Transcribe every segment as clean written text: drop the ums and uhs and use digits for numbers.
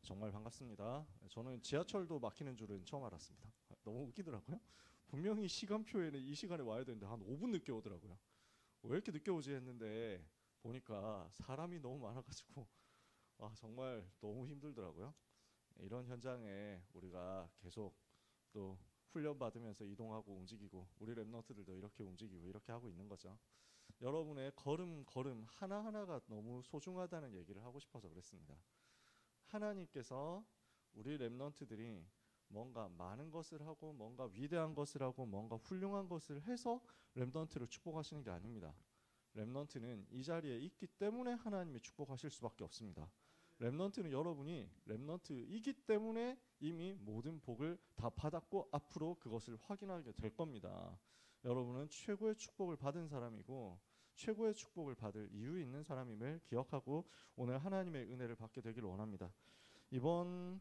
정말 반갑습니다. 저는 지하철도 막히는 줄은 처음 알았습니다. 너무 웃기더라고요. 분명히 시간표에는 이 시간에 와야 되는데 한 5분 늦게 오더라고요. 왜 이렇게 늦게 오지 했는데 보니까 사람이 너무 많아가지고 정말 너무 힘들더라고요. 이런 현장에 우리가 계속 또 훈련 받으면서 이동하고 움직이고 우리 랩런트들도 이렇게 움직이고 이렇게 하고 있는 거죠. 여러분의 걸음 하나하나가 너무 소중하다는 얘기를 하고 싶어서 그랬습니다. 하나님께서 우리 랩런트들이 뭔가 많은 것을 하고 뭔가 위대한 것을 하고 뭔가 훌륭한 것을 해서 랩런트를 축복하시는 게 아닙니다. 랩런트는 이 자리에 있기 때문에 하나님이 축복하실 수밖에 없습니다. 랩런트는 여러분이 랩런트이기 때문에 이미 모든 복을 다 받았고 앞으로 그것을 확인하게 될 겁니다. 여러분은 최고의 축복을 받은 사람이고 최고의 축복을 받을 이유 있는 사람임을 기억하고 오늘 하나님의 은혜를 받게 되기를 원합니다. 이번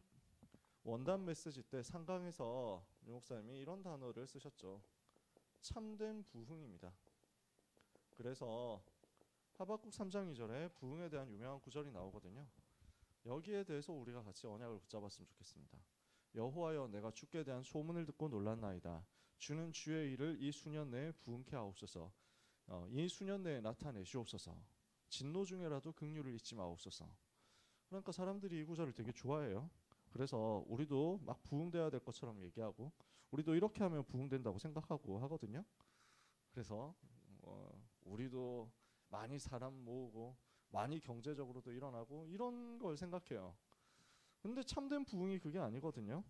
원단 메시지 때 상강에서 유 목사님이 이런 단어를 쓰셨죠. 참된 부흥입니다. 그래서 하박국 3장 2절에 부흥에 대한 유명한 구절이 나오거든요. 여기에 대해서 우리가 같이 언약을 붙잡았으면 좋겠습니다. 여호와여, 내가 주께 대한 소문을 듣고 놀랐나이다. 주는 주의 일을 이 수년 내에 부흥케 하옵소서. 이 수년 내에 나타내시옵소서. 진노 중에라도 긍휼을 잊지 마옵소서. 그러니까 사람들이 이 구절을 되게 좋아해요. 그래서 우리도 막 부흥돼야 될 것처럼 얘기하고 우리도 이렇게 하면 부흥된다고 생각하고 하거든요. 그래서 우리도 많이 사람 모으고 많이 경제적으로도 일어나고 이런 걸 생각해요. 근데 참된 부흥이 그게 아니거든요.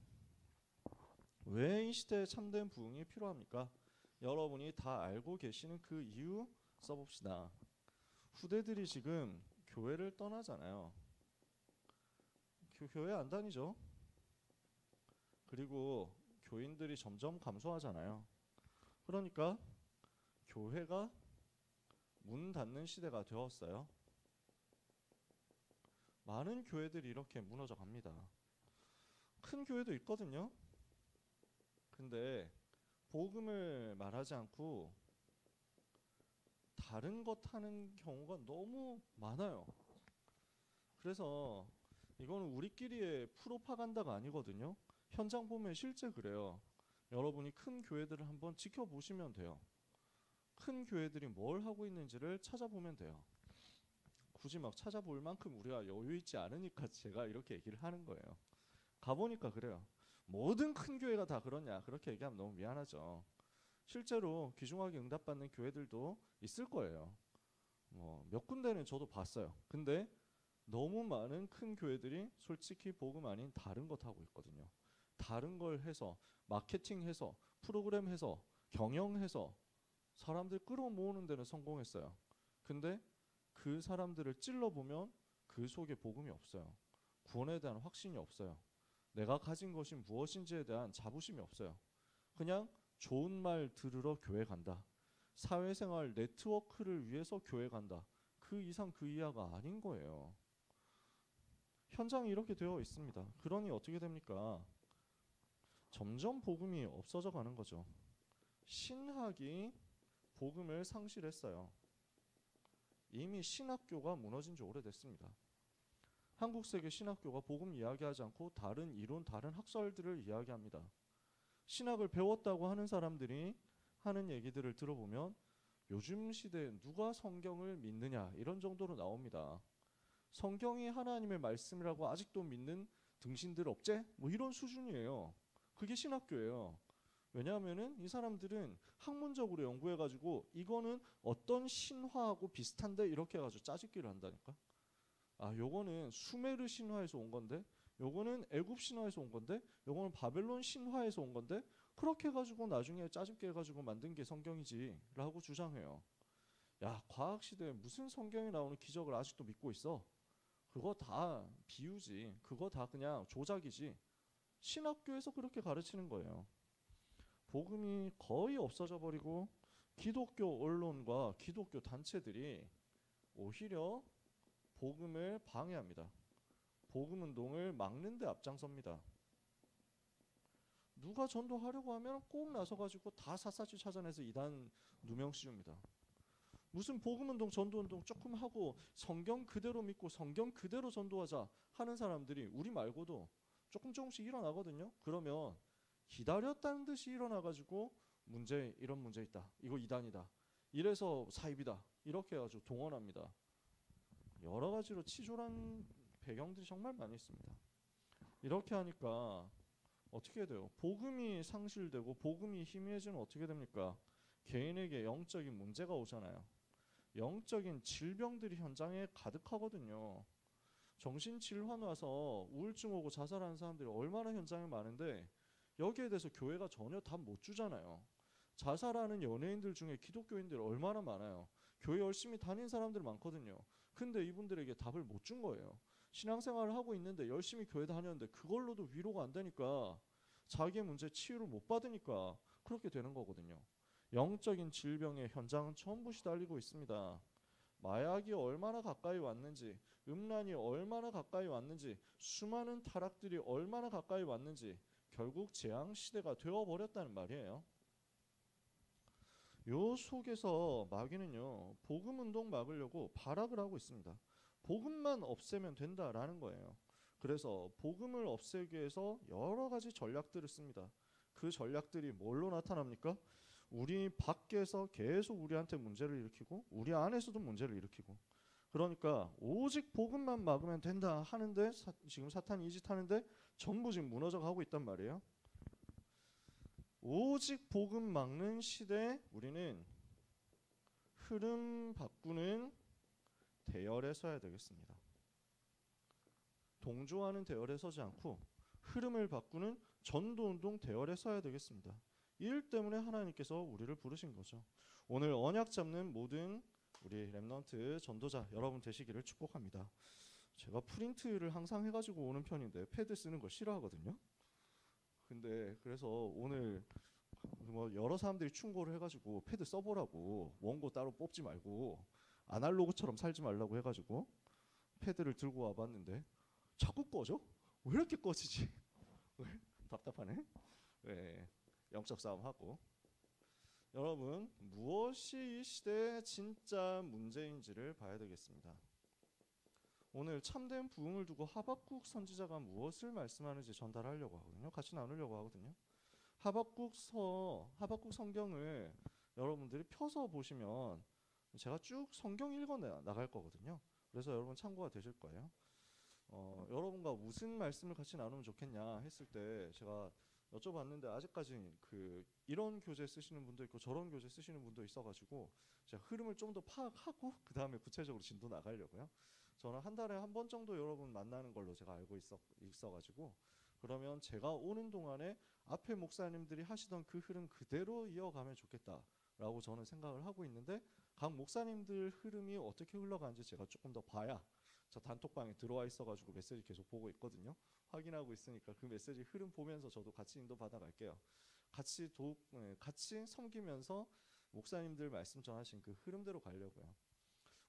왜 이 시대에 참된 부흥이 필요합니까? 여러분이 다 알고 계시는 그 이유 써봅시다. 후대들이 지금 교회를 떠나잖아요. 교회 안 다니죠. 그리고 교인들이 점점 감소하잖아요. 그러니까 교회가 문 닫는 시대가 되었어요. 많은 교회들이 이렇게 무너져 갑니다. 큰 교회도 있거든요. 근데 복음을 말하지 않고 다른 것 하는 경우가 너무 많아요. 그래서 이거는 우리끼리의 프로파간다가 아니거든요. 현장 보면 실제 그래요. 여러분이 큰 교회들을 한번 지켜보시면 돼요. 큰 교회들이 뭘 하고 있는지를 찾아보면 돼요. 굳이 막 찾아볼 만큼 우리가 여유 있지 않으니까 제가 이렇게 얘기를 하는 거예요. 가보니까 그래요. 모든 큰 교회가 다 그러냐 그렇게 얘기하면 너무 미안하죠. 실제로 귀중하게 응답받는 교회들도 있을 거예요. 몇 군데는 저도 봤어요. 근데 너무 많은 큰 교회들이 솔직히 복음 아닌 다른 것 하고 있거든요. 다른 걸 해서 마케팅해서 프로그램해서 경영해서 사람들 끌어모으는 데는 성공했어요. 근데 그 사람들을 찔러보면 그 속에 복음이 없어요. 구원에 대한 확신이 없어요. 내가 가진 것이 무엇인지에 대한 자부심이 없어요. 그냥 좋은 말 들으러 교회 간다. 사회생활 네트워크를 위해서 교회 간다. 그 이상 그 이하가 아닌 거예요. 현장이 이렇게 되어 있습니다. 그러니 어떻게 됩니까? 점점 복음이 없어져 가는 거죠. 신학이 복음을 상실했어요. 이미 신학교가 무너진 지 오래됐습니다. 한국 세계 신학교가 복음 이야기하지 않고 다른 이론, 다른 학설들을 이야기합니다. 신학을 배웠다고 하는 사람들이 하는 얘기들을 들어보면 요즘 시대에 누가 성경을 믿느냐 이런 정도로 나옵니다. 성경이 하나님의 말씀이라고 아직도 믿는 등신들 없제? 뭐 이런 수준이에요. 그게 신학교예요. 왜냐하면은 이 사람들은 학문적으로 연구해가지고 이거는 어떤 신화하고 비슷한데 이렇게 해가지고 짜집기를 한다니까. 요거는 수메르 신화에서 온 건데, 요거는 애굽 신화에서 온 건데, 요거는 바벨론 신화에서 온 건데, 그렇게 해가지고 나중에 짜집기 해가지고 만든 게 성경이지라고 주장해요. 야, 과학 시대에 무슨 성경에 나오는 기적을 아직도 믿고 있어? 그거 다 비유지. 그거 다 그냥 조작이지. 신학교에서 그렇게 가르치는 거예요. 복음이 거의 없어져 버리고 기독교 언론과 기독교 단체들이 오히려 복음을 방해합니다. 복음 운동을 막는 데 앞장섭니다. 누가 전도하려고 하면 꼭 나서가지고 다 샅샅이 찾아내서 이단 누명 씌웁니다. 무슨 복음운동, 전도운동 조금 하고 성경 그대로 믿고 성경 그대로 전도하자 하는 사람들이 우리 말고도 조금씩 일어나거든요. 그러면 기다렸다는 듯이 일어나가지고 문제, 이런 문제 있다, 이거 이단이다, 이래서 사입이다, 이렇게 해가지고 동원합니다. 여러 가지로 치졸한 배경들이 정말 많이 있습니다. 이렇게 하니까 어떻게 돼요? 복음이 상실되고 복음이 희미해지면 어떻게 됩니까? 개인에게 영적인 문제가 오잖아요. 영적인 질병들이 현장에 가득하거든요. 정신질환 와서 우울증 오고 자살하는 사람들이 얼마나 현장에 많은데 여기에 대해서 교회가 전혀 답 못 주잖아요. 자살하는 연예인들 중에 기독교인들 얼마나 많아요. 교회 열심히 다닌 사람들 많거든요. 근데 이분들에게 답을 못 준 거예요. 신앙생활을 하고 있는데 열심히 교회 다녔는데 그걸로도 위로가 안 되니까, 자기의 문제 치유를 못 받으니까 그렇게 되는 거거든요. 영적인 질병의 현장은 전부 시달리고 있습니다. 마약이 얼마나 가까이 왔는지, 음란이 얼마나 가까이 왔는지, 수많은 타락들이 얼마나 가까이 왔는지 결국 재앙 시대가 되어버렸다는 말이에요. 요 속에서 마귀는요, 복음 운동 막으려고 발악을 하고 있습니다. 복음만 없애면 된다라는 거예요. 그래서 복음을 없애기 위해서 여러 가지 전략들을 씁니다. 그 전략들이 뭘로 나타납니까? 우리 밖에서 계속 우리한테 문제를 일으키고 우리 안에서도 문제를 일으키고, 그러니까 오직 복음만 막으면 된다 하는데 지금 사탄이 이 짓 하는데 전부 지금 무너져 가고 있단 말이에요. 오직 복음 막는 시대에 우리는 흐름 바꾸는 대열에 서야 되겠습니다. 동조하는 대열에 서지 않고 흐름을 바꾸는 전도운동 대열에 서야 되겠습니다. 이 일 때문에 하나님께서 우리를 부르신 거죠. 오늘 언약 잡는 모든 우리 렘넌트 전도자 여러분 되시기를 축복합니다. 제가 프린트를 항상 해가지고 오는 편인데 패드 쓰는 거 싫어하거든요. 근데 그래서 오늘 뭐 여러 사람들이 충고를 해가지고 패드 써보라고, 원고 따로 뽑지 말고 아날로그처럼 살지 말라고 해가지고 패드를 들고 와봤는데 자꾸 꺼져? 왜 이렇게 꺼지지? 답답하네. 네, 영적 싸움하고. 여러분, 무엇이 이 시대의 진짜 문제인지를 봐야 되겠습니다. 오늘 참된 부흥을 두고 하박국 선지자가 무엇을 말씀하는지 전달하려고 하거든요. 같이 나누려고 하거든요. 하박국 성경을 여러분들이 펴서 보시면 제가 쭉 성경 읽어 나갈 거거든요. 그래서 여러분 참고가 되실 거예요. 여러분과 무슨 말씀을 같이 나누면 좋겠냐 했을 때 제가 여쭤봤는데 아직까지 그 이런 교재 쓰시는 분도 있고 저런 교재 쓰시는 분도 있어가지고 제가 흐름을 좀 더 파악하고 그 다음에 구체적으로 진도 나가려고요. 저는 한 달에 한 번 정도 여러분 만나는 걸로 제가 알고 있어가지고, 그러면 제가 오는 동안에 앞에 목사님들이 하시던 그 흐름 그대로 이어가면 좋겠다라고 저는 생각을 하고 있는데, 각 목사님들 흐름이 어떻게 흘러가는지 제가 조금 더 봐야, 저 단톡방에 들어와 있어가지고 메시지 계속 보고 있거든요. 확인하고 있으니까 그 메시지 흐름 보면서 저도 같이 인도 받아갈게요. 같이 섬기면서 목사님들 말씀 전하신 그 흐름대로 가려고요.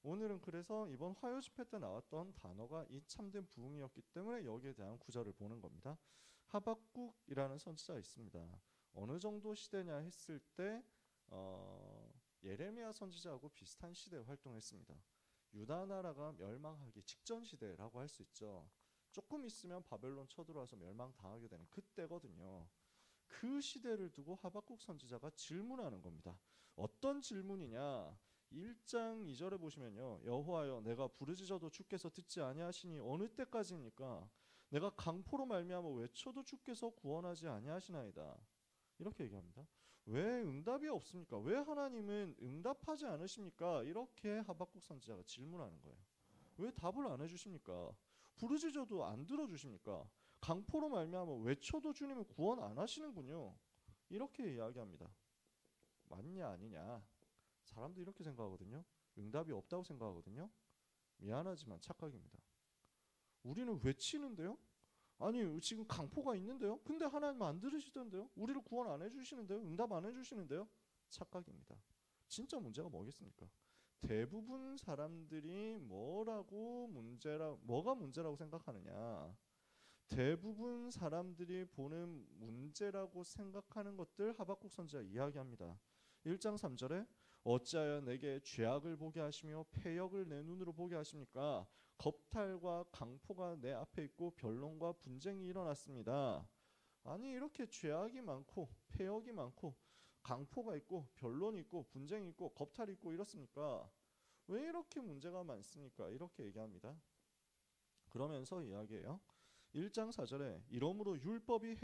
오늘은 그래서 이번 화요 집회 때 나왔던 단어가 이 참된 부흥이었기 때문에 여기에 대한 구절을 보는 겁니다. 하박국이라는 선지자가 있습니다. 어느 정도 시대냐 했을 때 예레미야 선지자하고 비슷한 시대에 활동했습니다. 유다 나라가 멸망하기 직전 시대라고 할 수 있죠. 조금 있으면 바벨론 쳐들어와서 멸망당하게 되는 그때거든요. 그 시대를 두고 하박국 선지자가 질문하는 겁니다. 어떤 질문이냐? 1장 2절에 보시면요, 여호와여 내가 부르짖어도 주께서 듣지 아니하시니 어느 때까지입니까? 내가 강포로 말미암아 외쳐도 주께서 구원하지 아니하시나이다. 이렇게 얘기합니다. 왜 응답이 없습니까? 왜 하나님은 응답하지 않으십니까? 이렇게 하박국 선지자가 질문하는 거예요. 왜 답을 안 해주십니까? 부르짖어도 안 들어주십니까? 강포로 말미암아 외쳐도 주님은 구원 안 하시는군요. 이렇게 이야기합니다. 맞냐 아니냐? 사람들이 이렇게 생각하거든요. 응답이 없다고 생각하거든요. 미안하지만 착각입니다. 우리는 외치는데요. 아니 지금 강포가 있는데요. 근데 하나님 안 들으시던데요. 우리를 구원 안 해주시는데요. 응답 안 해주시는데요. 착각입니다. 진짜 문제가 뭐겠습니까? 대부분 사람들이 뭐가 문제라고 생각하느냐. 대부분 사람들이 보는 문제라고 생각하는 것들 하박국 선지자 이야기합니다. 1장 3절에 어찌하여 내게 죄악을 보게 하시며 패역을 내 눈으로 보게 하십니까? 겁탈과 강포가 내 앞에 있고 변론과 분쟁이 일어났습니다. 아니 이렇게 죄악이 많고 패역이 많고 강포가 있고 변론이 있고 분쟁이 있고 겁탈이 있고 이렇습니까? 왜 이렇게 문제가 많습니까? 이렇게 얘기합니다. 그러면서 이야기해요. 1장 4절에 이러므로 율법이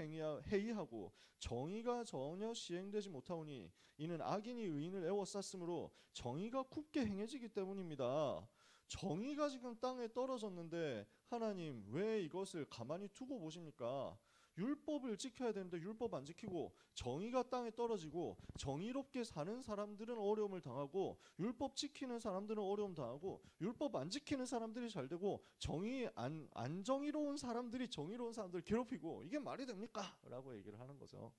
해이하고 정의가 전혀 시행되지 못하오니 이는 악인이 의인을 애워쌌으므로 정의가 굽게 행해지기 때문입니다. 정의가 지금 땅에 떨어졌는데 하나님 왜 이것을 가만히 두고 보십니까? 율법을 지켜야 되는데 율법 안 지키고 정의가 땅에 떨어지고 정의롭게 사는 사람들은 어려움을 당하고 율법 지키는 사람들은 어려움 당하고 율법 안 지키는 사람들이 잘 되고 정의 안 정의로운 사람들이 정의로운 사람들을 괴롭히고 이게 말이 됩니까? 라고 얘기를 하는 거죠.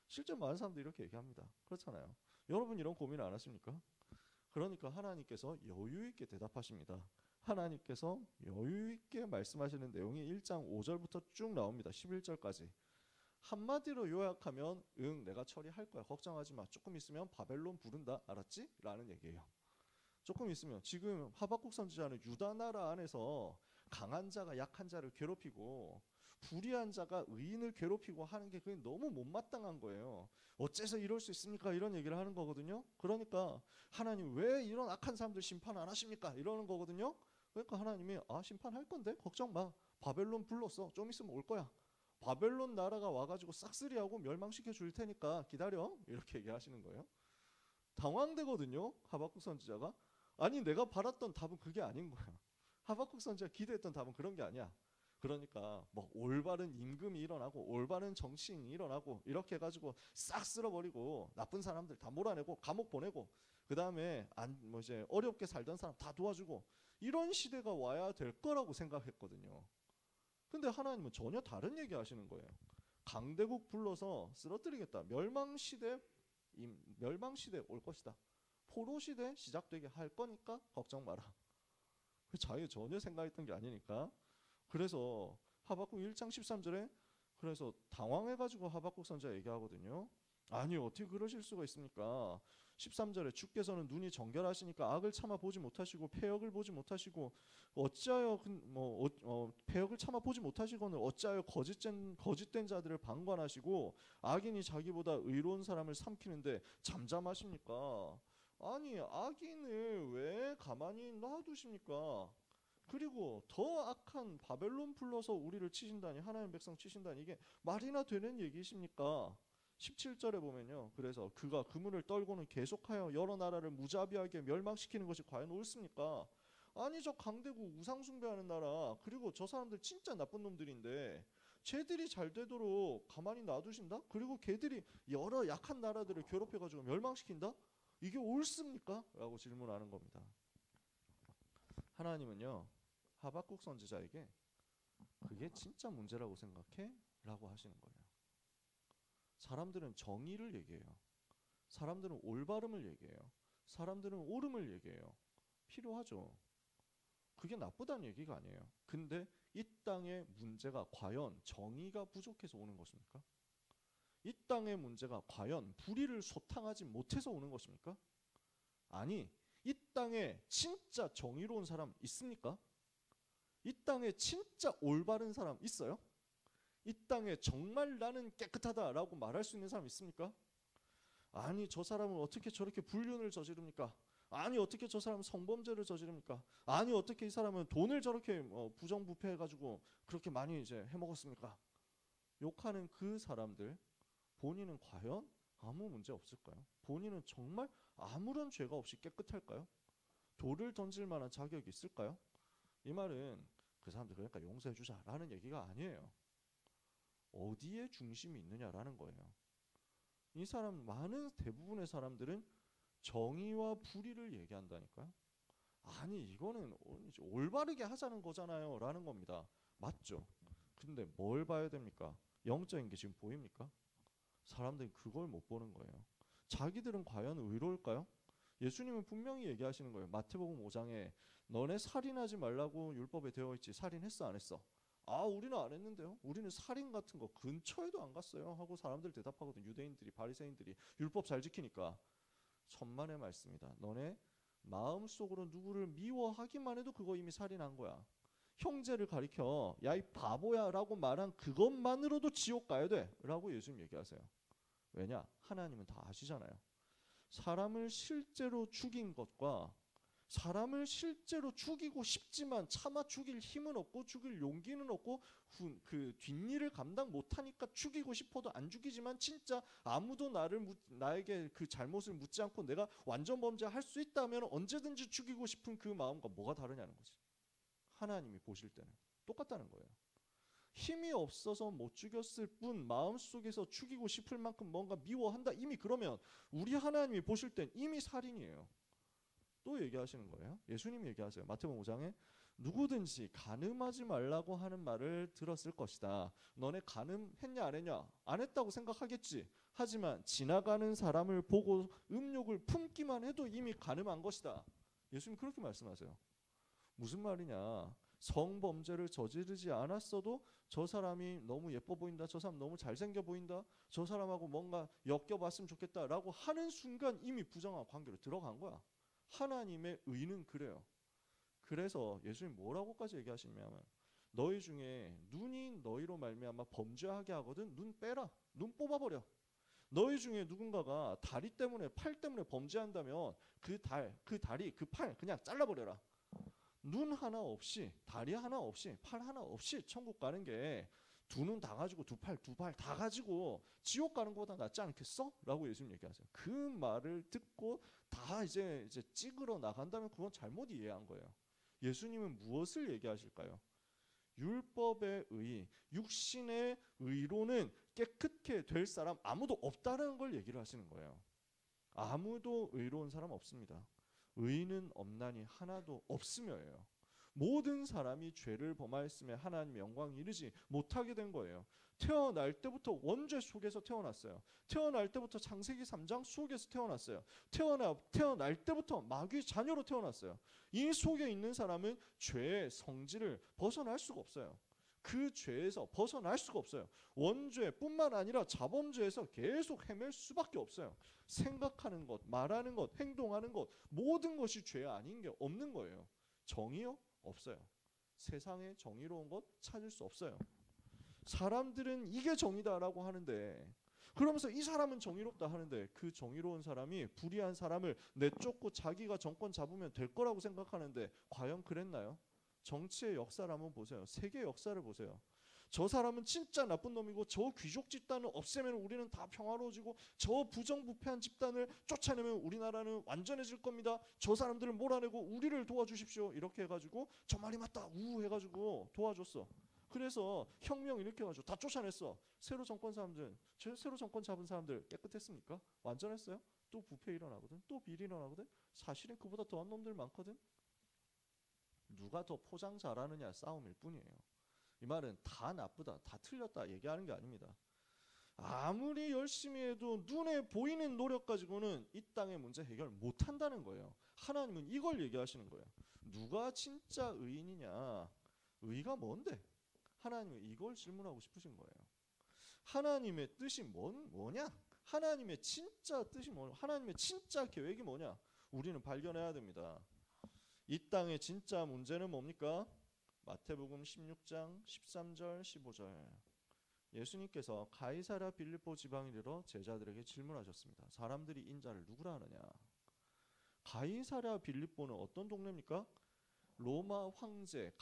실제 많은 사람들이 이렇게 얘기합니다. 그렇잖아요. 여러분 이런 고민 안 하십니까? 그러니까 하나님께서 여유 있게 대답하십니다. 하나님께서 여유 있게 말씀하시는 내용이 1장 5절부터 쭉 나옵니다. 11절까지. 한마디로 요약하면 내가 처리할 거야. 걱정하지 마. 조금 있으면 바벨론 부른다. 알았지? 라는 얘기예요. 조금 있으면 지금 하박국 선지자는 유다 나라 안에서 강한 자가 약한 자를 괴롭히고 불의한 자가 의인을 괴롭히고 하는 게 그게 너무 못마땅한 거예요. 어째서 이럴 수 있습니까? 이런 얘기를 하는 거거든요. 그러니까 하나님 왜 이런 악한 사람들 심판 안 하십니까? 이러는 거거든요. 그러니까 하나님이 심판할 건데 걱정 마. 바벨론 불렀어. 좀 있으면 올 거야. 바벨론 나라가 와가지고 싹쓸이하고 멸망시켜 줄 테니까 기다려. 이렇게 얘기하시는 거예요. 당황되거든요. 하박국 선지자가. 아니 내가 바랐던 답은 그게 아닌 거야. 하박국 선지자가 기대했던 답은 그런 게 아니야. 그러니까 뭐 올바른 임금이 일어나고 올바른 정치인이 일어나고 이렇게 해가지고 싹 쓸어버리고 나쁜 사람들 다 몰아내고 감옥 보내고 그 다음에 뭐 이제 어렵게 살던 사람 다 도와주고 이런 시대가 와야 될 거라고 생각했거든요. 근데 하나님은 전혀 다른 얘기 하시는 거예요. 강대국 불러서 쓰러뜨리겠다. 멸망시대 올 것이다. 포로시대 시작되게 할 거니까 걱정 마라. 자기 전혀 생각했던 게 아니니까. 그래서 하박국 1장 13절에 그래서 당황해가지고 하박국 선지자 얘기하거든요. 아니 어떻게 그러실 수가 있습니까? 13절에 주께서는 눈이 정결하시니까 악을 참아 보지 못하시고 패역을 보지 못하시고 어찌하여 패역을 참아 보지 못하시고는 어찌하여 거짓된 자들을 방관하시고 악인이 자기보다 의로운 사람을 삼키는데 잠잠하십니까? 아니 악인을 왜 가만히 놔두십니까? 그리고 더 악한 바벨론 불러서 우리를 치신다니 하나님 백성 치신다니 이게 말이나 되는 얘기십니까? 17절에 보면요. 그래서 그가 그물을 떨고는 계속하여 여러 나라를 무자비하게 멸망시키는 것이 과연 옳습니까? 아니 저 강대국 우상 숭배하는 나라 그리고 저 사람들 진짜 나쁜 놈들인데 쟤들이 잘 되도록 가만히 놔두신다? 그리고 걔들이 여러 약한 나라들을 괴롭혀가지고 멸망시킨다? 이게 옳습니까? 라고 질문하는 겁니다. 하나님은요. 하박국 선지자에게 그게 진짜 문제라고 생각해? 라고 하시는 거예요. 사람들은 정의를 얘기해요. 사람들은 올바름을 얘기해요. 사람들은 옳음을 얘기해요. 필요하죠. 그게 나쁘다는 얘기가 아니에요. 근데 이 땅의 문제가 과연 정의가 부족해서 오는 것입니까? 이 땅의 문제가 과연 불의를 소탕하지 못해서 오는 것입니까? 아니, 이 땅에 진짜 정의로운 사람 있습니까? 이 땅에 진짜 올바른 사람 있어요? 이 땅에 정말 나는 깨끗하다라고 말할 수 있는 사람 있습니까? 아니 저 사람은 어떻게 저렇게 불륜을 저지릅니까? 아니 어떻게 저 사람은 성범죄를 저지릅니까? 아니 어떻게 이 사람은 돈을 저렇게 부정부패해가지고 그렇게 많이 이제 해먹었습니까? 욕하는 그 사람들 본인은 과연 아무 문제 없을까요? 본인은 정말 아무런 죄가 없이 깨끗할까요? 돌을 던질 만한 자격이 있을까요? 이 말은 그 사람들 그러니까 용서해주자라는 얘기가 아니에요. 어디에 중심이 있느냐라는 거예요. 이 사람 많은 대부분의 사람들은 정의와 불의를 얘기한다니까요. 아니 이거는 올바르게 하자는 거잖아요 라는 겁니다. 맞죠? 근데 뭘 봐야 됩니까? 영적인 게 지금 보입니까? 사람들이 그걸 못 보는 거예요. 자기들은 과연 의로울까요? 예수님은 분명히 얘기하시는 거예요. 마태복음 5장에 너네 살인하지 말라고 율법에 되어 있지 살인했어 안 했어? 우리는 안 했는데요. 우리는 살인 같은 거 근처에도 안 갔어요 하고 사람들 대답하거든. 유대인들이 바리새인들이 율법 잘 지키니까 천만의 말씀이다. 너네 마음속으로 누구를 미워하기만 해도 그거 이미 살인한 거야. 형제를 가리켜 야 이 바보야 라고 말한 그것만으로도 지옥 가야 돼 라고 예수님 얘기하세요. 왜냐? 하나님은 다 아시잖아요. 사람을 실제로 죽인 것과 사람을 실제로 죽이고 싶지만 차마 죽일 힘은 없고 죽일 용기는 없고 그 뒷일을 감당 못하니까 죽이고 싶어도 안 죽이지만 진짜 아무도 나에게 그 잘못을 묻지 않고 내가 완전 범죄할 수 있다면 언제든지 죽이고 싶은 그 마음과 뭐가 다르냐는 거지. 하나님이 보실 때는 똑같다는 거예요. 힘이 없어서 못 죽였을 뿐 마음속에서 죽이고 싶을 만큼 뭔가 미워한다. 이미 그러면 우리 하나님이 보실 땐 이미 살인이에요. 또 얘기하시는 거예요. 예수님이 얘기하세요. 마태복음 5장에 누구든지 간음하지 말라고 하는 말을 들었을 것이다. 너네 간음했냐 안 했냐? 안 했다고 생각하겠지. 하지만 지나가는 사람을 보고 음욕을 품기만 해도 이미 간음한 것이다. 예수님 그렇게 말씀하세요. 무슨 말이냐? 성범죄를 저지르지 않았어도 저 사람이 너무 예뻐 보인다. 저 사람 너무 잘생겨 보인다. 저 사람하고 뭔가 엮여봤으면 좋겠다라고 하는 순간 이미 부정한 관계로 들어간 거야. 하나님의 의는 그래요. 그래서 예수님 뭐라고까지 얘기하시냐면 너희 중에 눈이 너희로 말미암아 범죄하게 하거든 눈 빼라. 눈 뽑아버려. 너희 중에 누군가가 다리 때문에 팔 때문에 범죄한다면 그 다리 그 팔 그냥 잘라버려라. 눈 하나 없이 다리 하나 없이 팔 하나 없이 천국 가는 게 두 눈 다 가지고 두 팔 다 가지고 지옥 가는 것보다 낫지 않겠어? 라고 예수님 얘기하세요. 그 말을 듣고 다 이제 찌그러 나간다면 그건 잘못 이해한 거예요. 예수님은 무엇을 얘기하실까요? 율법의 의, 육신의 의로는 깨끗게 될 사람 아무도 없다는 걸 얘기를 하시는 거예요. 아무도 의로운 사람 없습니다. 의는 없나니 하나도 없으며예요. 모든 사람이 죄를 범하였으며 하나님의 영광이 이르지 못하게 된 거예요. 태어날 때부터 원죄 속에서 태어났어요. 태어날 때부터 창세기 3장 속에서 태어났어요. 태어날 때부터 마귀의 자녀로 태어났어요. 이 속에 있는 사람은 죄의 성질을 벗어날 수가 없어요. 그 죄에서 벗어날 수가 없어요. 원죄뿐만 아니라 자범죄에서 계속 헤맬 수밖에 없어요. 생각하는 것, 말하는 것, 행동하는 것 모든 것이 죄 아닌 게 없는 거예요. 정의요? 없어요. 세상에 정의로운 것 찾을 수 없어요. 사람들은 이게 정의다라고 하는데 그러면서 이 사람은 정의롭다 하는데 그 정의로운 사람이 불의한 사람을 내쫓고 자기가 정권 잡으면 될 거라고 생각하는데 과연 그랬나요? 정치의 역사를 한번 보세요. 세계 역사를 보세요. 저 사람은 진짜 나쁜 놈이고 저 귀족 집단을 없애면 우리는 다 평화로워지고 저 부정부패한 집단을 쫓아내면 우리나라는 완전해질 겁니다. 저 사람들을 몰아내고 우리를 도와주십시오. 이렇게 해가지고 저 말이 맞다 우 해가지고 도와줬어. 그래서 혁명 일으켜가지고 다 쫓아냈어. 새로 정권 잡은 사람들 깨끗했습니까? 완전했어요? 또 부패 일어나거든. 또 비리 일어나거든. 사실은 그보다 더한 놈들 많거든. 누가 더 포장 잘하느냐 싸움일 뿐이에요. 이 말은 다 나쁘다, 다 틀렸다 얘기하는 게 아닙니다. 아무리 열심히 해도 눈에 보이는 노력 가지고는 이 땅의 문제 해결 못한다는 거예요. 하나님은 이걸 얘기하시는 거예요. 누가 진짜 의인이냐? 의가 뭔데? 하나님은 이걸 질문하고 싶으신 거예요. 하나님의 뜻이 뭐냐? 하나님의 진짜 뜻이 뭐냐? 하나님의 진짜 계획이 뭐냐? 우리는 발견해야 됩니다. 이 땅의 진짜 문제는 뭡니까? 마태복음 16장 13절 15절 예수님께서 가이사랴 빌립보 지방에 이르러 제자들에게 질문하셨습니다. 사람들이 인자를 누구라 하느냐? 가이사랴 빌립보는 어떤 동네입니까? 로마 황제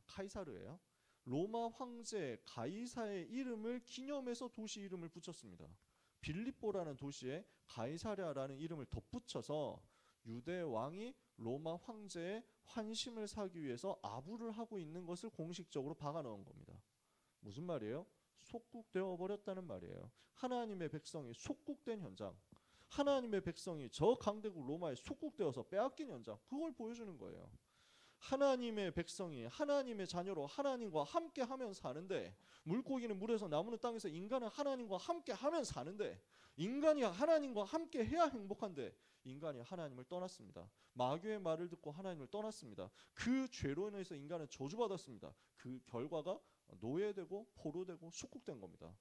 카이사르예요. 로마 황제 가이사의 이름을 기념해서 도시 이름을 붙였습니다. 빌립보라는 도시에 가이사랴라는 이름을 덧붙여서 유대 왕이 로마 황제의 환심을 사기 위해서 아부를 하고 있는 것을 공식적으로 박아넣은 겁니다. 무슨 말이에요? 속국되어 버렸다는 말이에요. 하나님의 백성이 속국된 현장, 하나님의 백성이 저 강대국 로마에 속국되어서 빼앗긴 현장, 그걸 보여주는 거예요. 하나님의 백성이 하나님의 자녀로 하나님과 함께 하면 사는데, 물고기는 물에서 나무는 땅에서, 인간은 하나님과 함께 하면 사는데, 인간이 하나님과 함께 해야 행복한데 인간이 하나님을 떠났습니다. 마귀의 말을 듣고 하나님을 떠났습니다. 그 죄로 인해서 인간은 저주받았습니다. 그 결과가 노예되고 포로되고 속국된 겁니다.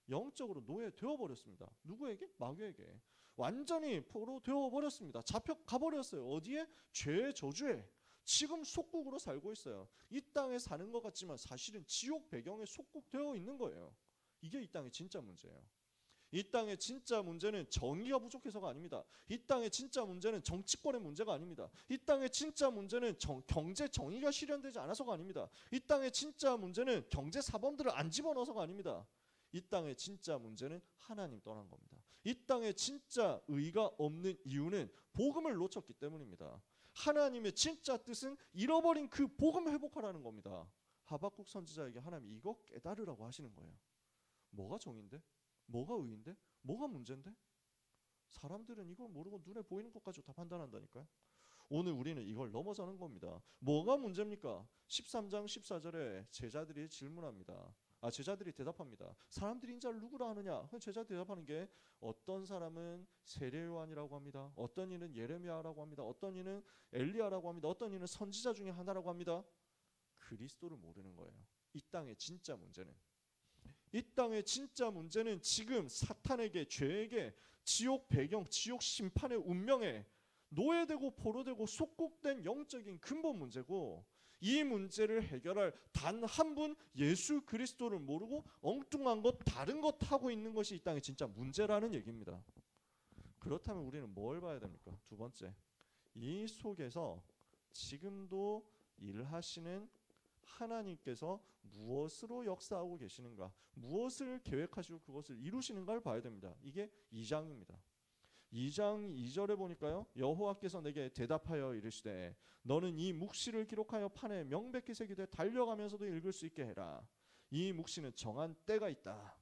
영적으로 노예되어 버렸습니다. 누구에게? 마귀에게. 완전히 포로 되어버렸습니다. 잡혀가버렸어요. 어디에? 죄의 저주에. 지금 속국으로 살고 있어요. 이 땅에 사는 것 같지만 사실은 지옥 배경에 속국되어 있는 거예요. 이게 이 땅의 진짜 문제예요. 이 땅의 진짜 문제는 정의가 부족해서가 아닙니다. 이 땅의 진짜 문제는 정치권의 문제가 아닙니다. 이 땅의 진짜 문제는 경제 정의가 실현되지 않아서가 아닙니다. 이 땅의 진짜 문제는 경제 사범들을 안 집어넣어서가 아닙니다. 이 땅의 진짜 문제는 하나님 떠난 겁니다. 이 땅에 진짜 의가 없는 이유는 복음을 놓쳤기 때문입니다. 하나님의 진짜 뜻은 잃어버린 그 복음 회복하라는 겁니다. 하박국 선지자에게 하나님 이거 깨달으라고 하시는 거예요. 뭐가 정인데? 뭐가 의인데? 뭐가 문제인데? 사람들은 이걸 모르고 눈에 보이는 것 가지고 다 판단한다니까요. 오늘 우리는 이걸 넘어서는 겁니다. 뭐가 문제입니까? 13장 14절에 제자들이 질문합니다. 제자들이 대답합니다. 사람들이 인자를 누구라 하느냐? 제자들이 대답하는 게 어떤 사람은 세례 요한이라고 합니다. 어떤 이는 예레미야라고 합니다. 어떤 이는 엘리야라고 합니다. 어떤 이는 선지자 중에 하나라고 합니다. 그리스도를 모르는 거예요. 이 땅의 진짜 문제는. 이 땅의 진짜 문제는 지금 사탄에게, 죄에게, 지옥 배경, 지옥 심판의 운명에 노예되고 포로되고 속국된 영적인 근본 문제고, 이 문제를 해결할 단 한 분 예수 그리스도를 모르고 엉뚱한 것 다른 것 하고 있는 것이 이 땅의 진짜 문제라는 얘기입니다. 그렇다면 우리는 뭘 봐야 됩니까? 두 번째, 이 속에서 지금도 일하시는 하나님께서 무엇으로 역사하고 계시는가, 무엇을 계획하시고 그것을 이루시는가를 봐야 됩니다. 이게 2장입니다. 2장 2절에 보니까요, 여호와께서 내게 대답하여 이르시되 너는 이 묵시를 기록하여 판에 명백히 새기되 달려가면서도 읽을 수 있게 해라. 이 묵시는 정한 때가 있다.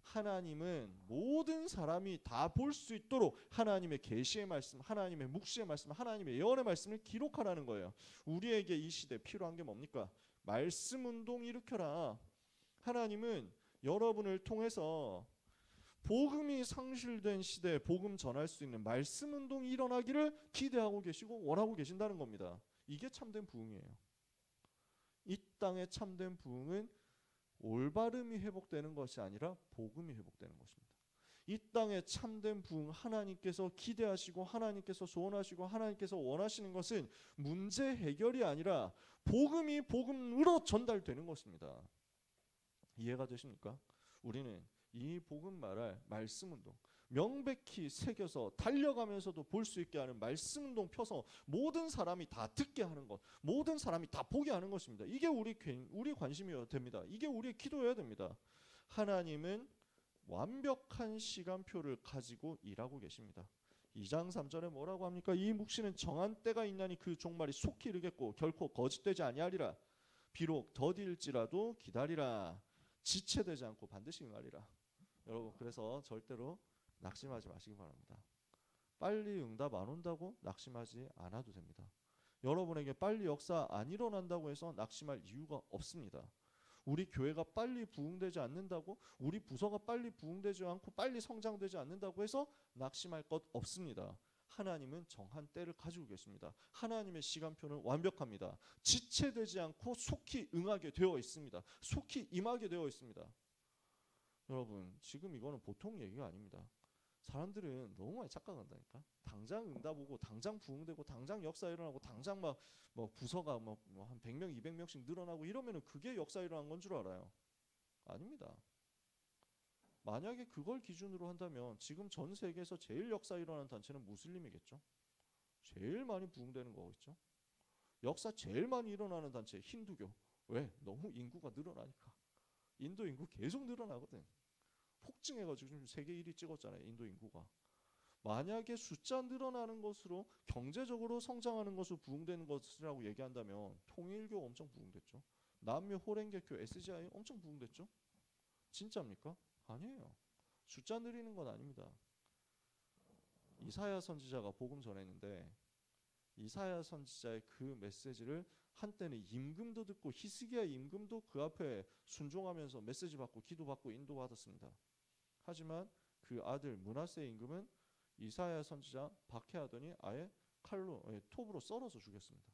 하나님은 모든 사람이 다 볼 수 있도록 하나님의 계시의 말씀, 하나님의 묵시의 말씀, 하나님의 예언의 말씀을 기록하라는 거예요. 우리에게 이 시대에 필요한 게 뭡니까? 말씀 운동 일으켜라. 하나님은 여러분을 통해서 복음이 상실된 시대에 복음 전할 수 있는 말씀 운동이 일어나기를 기대하고 계시고 원하고 계신다는 겁니다. 이게 참된 부흥이에요. 이 땅의 참된 부흥은 올바름이 회복되는 것이 아니라 복음이 회복되는 것입니다. 이 땅의 참된 부흥, 하나님께서 기대하시고 하나님께서 소원하시고 하나님께서 원하시는 것은 문제 해결이 아니라 복음이 복음으로 전달되는 것입니다. 이해가 되십니까? 우리는 이 복음 말할 말씀 운동, 명백히 새겨서 달려가면서도 볼 수 있게 하는 말씀 운동 펴서 모든 사람이 다 듣게 하는 것, 모든 사람이 다 보게 하는 것입니다. 이게 우리 관심이어야 됩니다. 이게 우리의 기도여야 됩니다. 하나님은 완벽한 시간표를 가지고 일하고 계십니다. 2장 3절에 뭐라고 합니까? 이 묵시는 정한 때가 있나니 그 종말이 속히 이르겠고 결코 거짓되지 아니하리라. 비록 더딜지라도 기다리라. 지체되지 않고 반드시 응하리라. 여러분, 그래서 절대로 낙심하지 마시기 바랍니다. 빨리 응답 안 온다고 낙심하지 않아도 됩니다. 여러분에게 빨리 역사 안 일어난다고 해서 낙심할 이유가 없습니다. 우리 교회가 빨리 부흥되지 않는다고, 우리 부서가 빨리 부흥되지 않고 빨리 성장되지 않는다고 해서 낙심할 것 없습니다. 하나님은 정한 때를 가지고 계십니다. 하나님의 시간표는 완벽합니다. 지체되지 않고 속히 응하게 되어 있습니다. 속히 임하게 되어 있습니다. 여러분, 지금 이거는 보통 얘기가 아닙니다. 사람들은 너무 많이 착각한다니까. 당장 응답 오고 당장 부흥되고 당장 역사 일어나고 당장 막 부서가 한 100명 200명씩 늘어나고 이러면은 그게 역사 일어난 건 줄 알아요. 아닙니다. 만약에 그걸 기준으로 한다면 지금 전 세계에서 제일 역사 일어나는 단체는 무슬림이겠죠. 제일 많이 부흥되는 거겠죠. 역사 제일 많이 일어나는 단체 힌두교. 왜? 너무 인구가 늘어나니까. 인도 인구 계속 늘어나거든. 폭증해가지고 지금 세계 1위 찍었잖아요. 인도 인구가. 만약에 숫자 늘어나는 것으로 경제적으로 성장하는 것으로 부흥되는 것이라고 얘기한다면 통일교 엄청 부흥됐죠. 남미 호랭개교 SGI 엄청 부흥됐죠. 진짜입니까? 아니에요. 숫자 늘리는 건 아닙니다. 이사야 선지자가 복음 전했는데 이사야 선지자의 그 메시지를 한때는 임금도 듣고 히스기야 임금도 그 앞에 순종하면서 메시지 받고 기도받고 인도받았습니다. 하지만 그 아들 므낫세 임금은 이사야 선지자 박해하더니 아예 칼로 톱으로 썰어서 죽였습니다.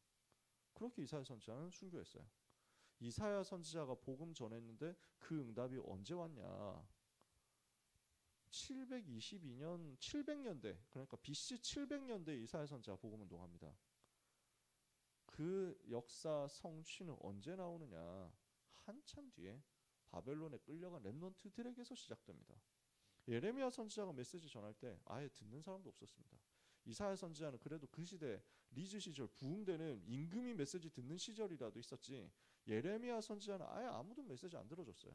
그렇게 이사야 선지자는 순교했어요. 이사야 선지자가 복음 전했는데 그 응답이 언제 왔냐? 722년 700년대 그러니까 BC 700년대 이사야 선지자 복음 운동합니다. 그 역사 성취는 언제 나오느냐? 한참 뒤에 바벨론에 끌려간 렘넌트들에게서 시작됩니다. 예레미야 선지자가 메시지 전할 때 아예 듣는 사람도 없었습니다. 이사야 선지자는 그래도 그 시대 리즈 시절 부흥되는 임금이 메시지 듣는 시절이라도 있었지, 예레미야 선지자는 아예 아무도 메시지 안 들어줬어요.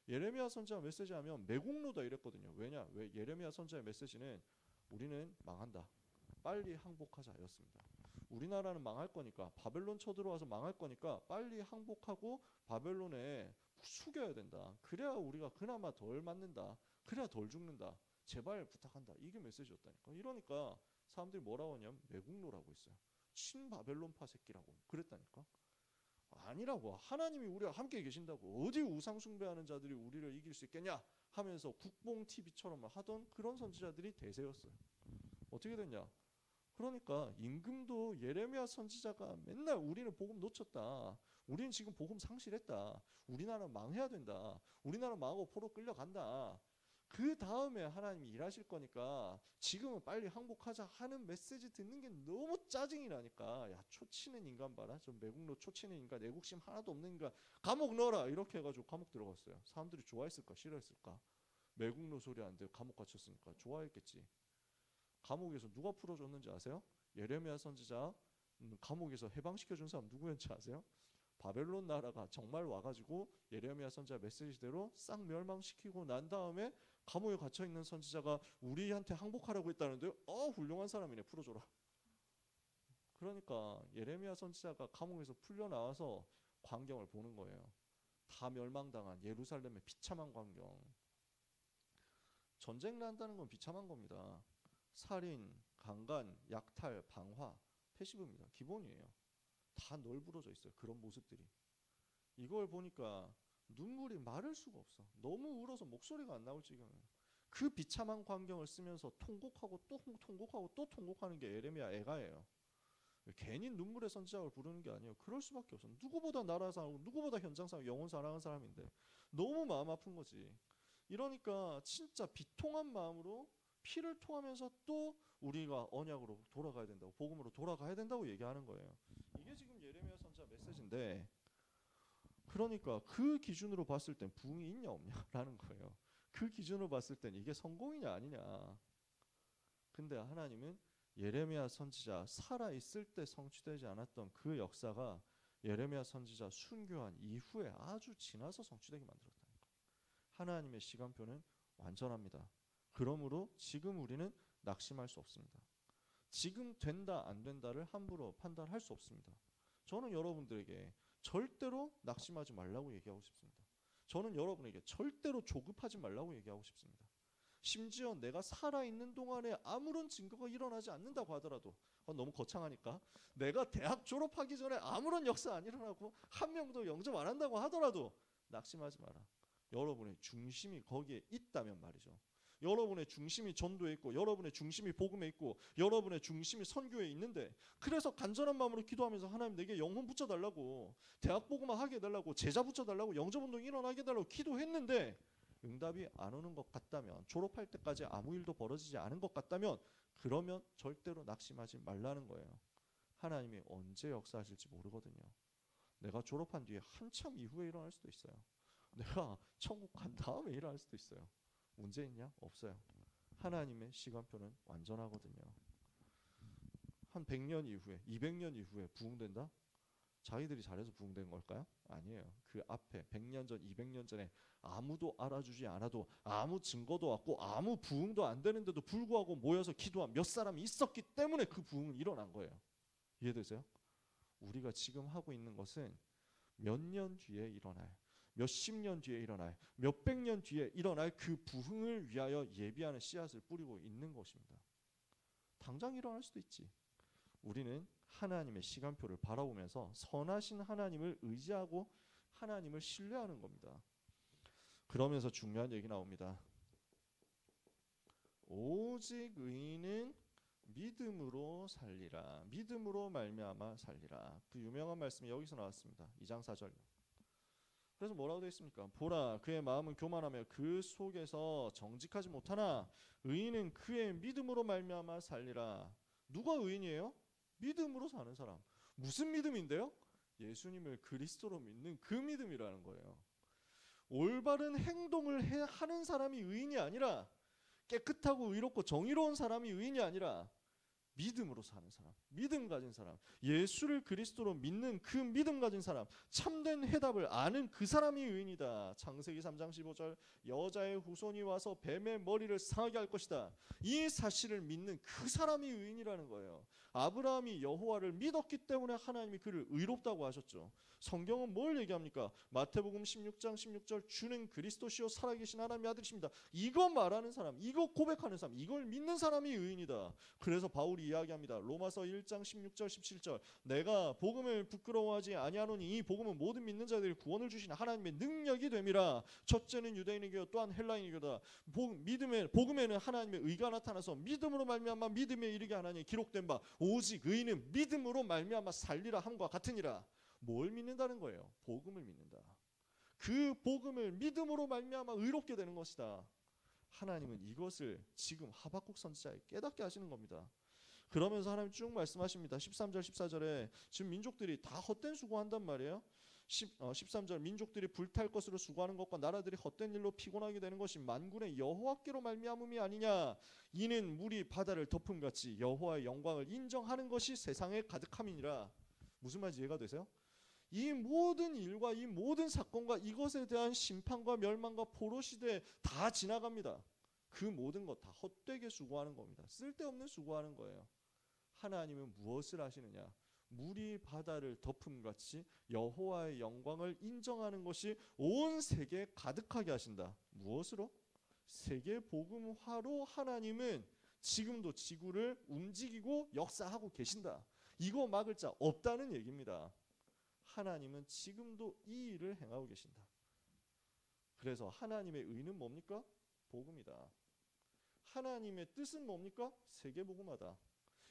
예레미야 선지자 메시지 하면 매국노다 이랬거든요. 왜 예레미야 선지자의 메시지는 우리는 망한다, 빨리 항복하자였습니다. 우리나라는 망할 거니까, 바벨론 쳐들어와서 망할 거니까 빨리 항복하고 바벨론에 숙여야 된다. 그래야 우리가 그나마 덜 맞는다. 그래야 덜 죽는다. 제발 부탁한다. 이게 메시지였다니까. 이러니까 사람들이 뭐라고 하냐면 매국노라고 했어요. 친바벨론파 새끼라고 그랬다니까. 아니라고. 하나님이 우리와 함께 계신다고. 어디 우상 숭배하는 자들이 우리를 이길 수 있겠냐 하면서 국뽕 TV처럼 하던 그런 선지자들이 대세였어요. 어떻게 됐냐? 그러니까 임금도 예레미야 선지자가 맨날 우리는 복음 놓쳤다, 우리는 지금 복음 상실했다, 우리나라 망해야 된다, 우리나라 망하고 포로 끌려간다, 그 다음에 하나님이 일하실 거니까 지금은 빨리 항복하자 하는 메시지 듣는 게 너무 짜증이 나니까, 야, 초치는 인간 봐라, 저 매국노 초치는 인간, 애국심 하나도 없는 인간 감옥 넣어라, 이렇게 해가지고 감옥 들어갔어요. 사람들이 좋아했을까 싫어했을까? 매국노 소리 안 듣고 감옥 갇혔으니까 좋아했겠지. 감옥에서 누가 풀어줬는지 아세요? 예레미야 선지자 감옥에서 해방시켜준 사람 누구였는지 아세요? 바벨론 나라가 정말 와가지고 예레미야 선지자 메시지대로 싹 멸망시키고 난 다음에 감옥에 갇혀있는 선지자가 우리한테 항복하라고 했다는데 훌륭한 사람이네, 풀어줘라. 그러니까 예레미야 선지자가 감옥에서 풀려나와서 광경을 보는 거예요. 다 멸망당한 예루살렘의 비참한 광경. 전쟁 난다는 건 비참한 겁니다. 살인, 강간, 약탈, 방화, 패시브입니다. 기본이에요. 다 널브러져 있어요. 그런 모습들이. 이걸 보니까 눈물이 마를 수가 없어. 너무 울어서 목소리가 안 나올 지경이에요. 그 비참한 광경을 쓰면서 통곡하고 또 통곡하고 또 통곡하는 게 예레미야 애가예요. 괜히 눈물의 선지자를 부르는 게 아니에요. 그럴 수밖에 없어. 누구보다 나라 사랑하고 누구보다 현장 사랑, 영혼 사랑하는 사람인데 너무 마음 아픈 거지. 이러니까 진짜 비통한 마음으로 피를 토하면서 또 우리가 언약으로 돌아가야 된다고, 복음으로 돌아가야 된다고 얘기하는 거예요. 이게 지금 예레미야 선지자 메시지인데, 그러니까 그 기준으로 봤을 땐 부흥이 있냐 없냐라는 거예요. 그 기준으로 봤을 땐 이게 성공이냐 아니냐. 근데 하나님은 예레미야 선지자 살아있을 때 성취되지 않았던 그 역사가 예레미야 선지자 순교한 이후에 아주 지나서 성취되게 만들었다는 거예요. 하나님의 시간표는 완전합니다. 그러므로 지금 우리는 낙심할 수 없습니다. 지금 된다 안 된다를 함부로 판단할 수 없습니다. 저는 여러분들에게 절대로 낙심하지 말라고 얘기하고 싶습니다. 저는 여러분에게 절대로 조급하지 말라고 얘기하고 싶습니다. 심지어 내가 살아있는 동안에 아무런 증거가 일어나지 않는다고 하더라도, 너무 거창하니까, 내가 대학 졸업하기 전에 아무런 역사 안 일어나고 한 명도 영접 안 한다고 하더라도 낙심하지 마라. 여러분의 중심이 거기에 있다면 말이죠. 여러분의 중심이 전도에 있고, 여러분의 중심이 복음에 있고, 여러분의 중심이 선교에 있는데, 그래서 간절한 마음으로 기도하면서 하나님 내게 영혼 붙여달라고, 대학 복음화 하게 해달라고, 제자 붙여달라고, 영접운동 일어나게 해달라고 기도했는데 응답이 안 오는 것 같다면, 졸업할 때까지 아무 일도 벌어지지 않은 것 같다면, 그러면 절대로 낙심하지 말라는 거예요. 하나님이 언제 역사하실지 모르거든요. 내가 졸업한 뒤에 한참 이후에 일어날 수도 있어요. 내가 천국 간 다음에 일어날 수도 있어요. 문제 있냐? 없어요. 하나님의 시간표는 완전하거든요. 한 100년 이후에, 200년 이후에 부흥된다? 자기들이 잘해서 부흥된 걸까요? 아니에요. 그 앞에 100년 전, 200년 전에 아무도 알아주지 않아도, 아무 증거도 없고 아무 부흥도 안 되는데도 불구하고 모여서 기도한 몇 사람이 있었기 때문에 그 부흥은 일어난 거예요. 이해되세요? 우리가 지금 하고 있는 것은 몇 년 뒤에 일어날, 몇십 년 뒤에 일어날, 몇백 년 뒤에 일어날 그 부흥을 위하여 예비하는 씨앗을 뿌리고 있는 것입니다. 당장 일어날 수도 있지. 우리는 하나님의 시간표를 바라보면서 선하신 하나님을 의지하고 하나님을 신뢰하는 겁니다. 그러면서 중요한 얘기 나옵니다. 오직 의인은 믿음으로 살리라. 믿음으로 말미암아 살리라. 그 유명한 말씀이 여기서 나왔습니다. 2장 4절. 그래서 뭐라고 되어 있습니까? 보라, 그의 마음은 교만하며 그 속에서 정직하지 못하나 의인은 그의 믿음으로 말미암아 살리라. 누가 의인이에요? 믿음으로 사는 사람. 무슨 믿음인데요? 예수님을 그리스도로 믿는 그 믿음이라는 거예요. 올바른 행동을 하는 사람이 의인이 아니라, 깨끗하고 의롭고 정의로운 사람이 의인이 아니라 믿음으로 사는 사람, 믿음 가진 사람, 예수를 그리스도로 믿는 그 믿음 가진 사람, 참된 해답을 아는 그 사람이 의인이다. 창세기 3장 15절, 여자의 후손이 와서 뱀의 머리를 상하게 할 것이다. 이 사실을 믿는 그 사람이 의인이라는 거예요. 아브라함이 여호와를 믿었기 때문에 하나님이 그를 의롭다고 하셨죠. 성경은 뭘 얘기합니까? 마태복음 16장 16절, 주는 그리스도시요 살아계신 하나님의 아들이십니다. 이거 말하는 사람, 이거 고백하는 사람, 이걸 믿는 사람이 의인이다. 그래서 바울이 이야기합니다. 로마서 1장 16절 17절, 내가 복음을 부끄러워하지 아니하노니 이 복음은 모든 믿는 자들이 구원을 주시는 하나님의 능력이 됨이라. 첫째는 유대인이고 또한 헬라인이고다. 복음에는 하나님의 의가 나타나서 믿음으로 말미암아 믿음에 이르게 하나니 기록된 바 오직 의인은 믿음으로 말미암아 살리라 함과 같으니라. 뭘 믿는다는 거예요? 복음을 믿는다. 그 복음을 믿음으로 말미암아 의롭게 되는 것이다. 하나님은 이것을 지금 하박국 선지자에 깨닫게 하시는 겁니다. 그러면서 하나님 쭉 말씀하십니다. 13절 14절에 지금 민족들이 다 헛된 수고한단 말이에요. 13절, 민족들이 불탈 것으로 수고하는 것과 나라들이 헛된 일로 피곤하게 되는 것이 만군의 여호와께로 말미암음이 아니냐. 이는 물이 바다를 덮음같이 여호와의 영광을 인정하는 것이 세상에 가득함이니라. 무슨 말인지 이해가 되세요? 이 모든 일과 이 모든 사건과 이것에 대한 심판과 멸망과 포로 시대에 다 지나갑니다. 그 모든 것 다 헛되게 수고하는 겁니다. 쓸데없는 수고하는 거예요. 하나님은 무엇을 하시느냐? 물이 바다를 덮음같이 여호와의 영광을 인정하는 것이 온 세계에 가득하게 하신다. 무엇으로? 세계 복음화로 하나님은 지금도 지구를 움직이고 역사하고 계신다. 이거 막을 자 없다는 얘기입니다. 하나님은 지금도 이 일을 행하고 계신다. 그래서 하나님의 의는 뭡니까? 복음이다. 하나님의 뜻은 뭡니까? 세계복음화다.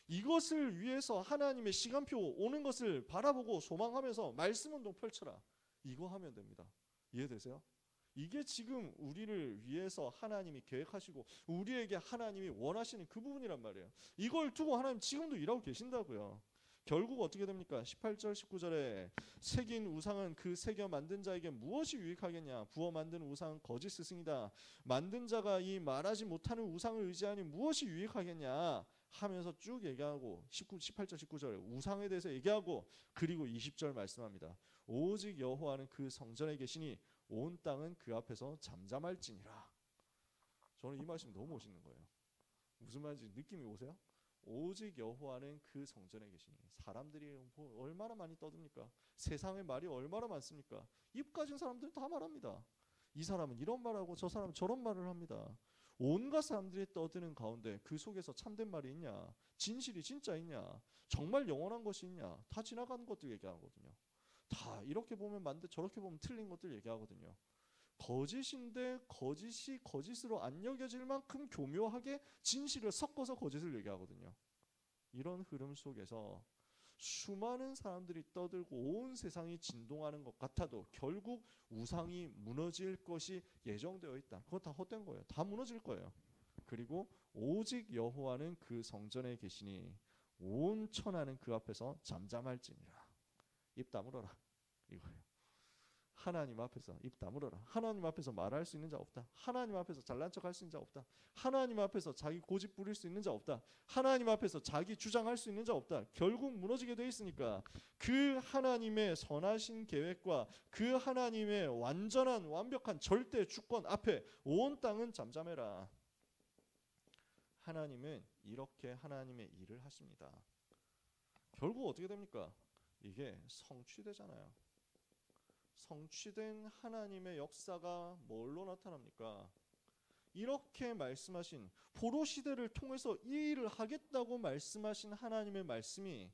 이것을 위해서 하나님의 시간표 오는 것을 바라보고 소망하면서 말씀운동 펼쳐라. 이거 하면 됩니다. 이해되세요? 이게 지금 우리를 위해서 하나님이 계획하시고 우리에게 하나님이 원하시는 그 부분이란 말이에요. 이걸 두고 하나님 지금도 일하고 계신다고요. 결국 어떻게 됩니까? 18절 19절에 새긴 우상은 그 새겨 만든 자에게 무엇이 유익하겠냐. 부어 만든 우상은 거짓 스승이다. 만든 자가 이 말하지 못하는 우상을 의지하니 무엇이 유익하겠냐 하면서 쭉 얘기하고 18절 19절에 우상에 대해서 얘기하고 그리고 20절 말씀합니다. 오직 여호와는 그 성전에 계시니 온 땅은 그 앞에서 잠잠할지니라. 저는 이 말씀 너무 멋있는 거예요. 무슨 말인지 느낌이 오세요? 오직 여호와는 그 성전에 계시니. 사람들이 얼마나 많이 떠듭니까? 세상에 말이 얼마나 많습니까? 입 가진 사람들은 다 말합니다. 이 사람은 이런 말하고 저 사람은 저런 말을 합니다. 온갖 사람들이 떠드는 가운데 그 속에서 참된 말이 있냐? 진실이 진짜 있냐? 정말 영원한 것이 있냐? 다 지나가는 것들 얘기하거든요. 다 이렇게 보면 맞는데 저렇게 보면 틀린 것들 얘기하거든요. 거짓인데 거짓이 거짓으로 안 여겨질 만큼 교묘하게 진실을 섞어서 거짓을 얘기하거든요. 이런 흐름 속에서 수많은 사람들이 떠들고 온 세상이 진동하는 것 같아도 결국 우상이 무너질 것이 예정되어 있다. 그거 다 헛된 거예요. 다 무너질 거예요. 그리고 오직 여호와는 그 성전에 계시니 온 천하는 그 앞에서 잠잠할지니라. 입 다물어라 이거예요. 하나님 앞에서 입 다물어라. 하나님 앞에서 말할 수 있는 자 없다. 하나님 앞에서 잘난 척할 수 있는 자 없다. 하나님 앞에서 자기 고집 부릴 수 있는 자 없다. 하나님 앞에서 자기 주장할 수 있는 자 없다. 결국 무너지게 돼 있으니까 그 하나님의 선하신 계획과 그 하나님의 완전한 완벽한 절대 주권 앞에 온 땅은 잠잠해라. 하나님은 이렇게 하나님의 일을 하십니다. 결국 어떻게 됩니까? 이게 성취되잖아요. 성취된 하나님의 역사가 뭘로 나타납니까? 이렇게 말씀하신 포로 시대를 통해서 이 일을 하겠다고 말씀하신 하나님의 말씀이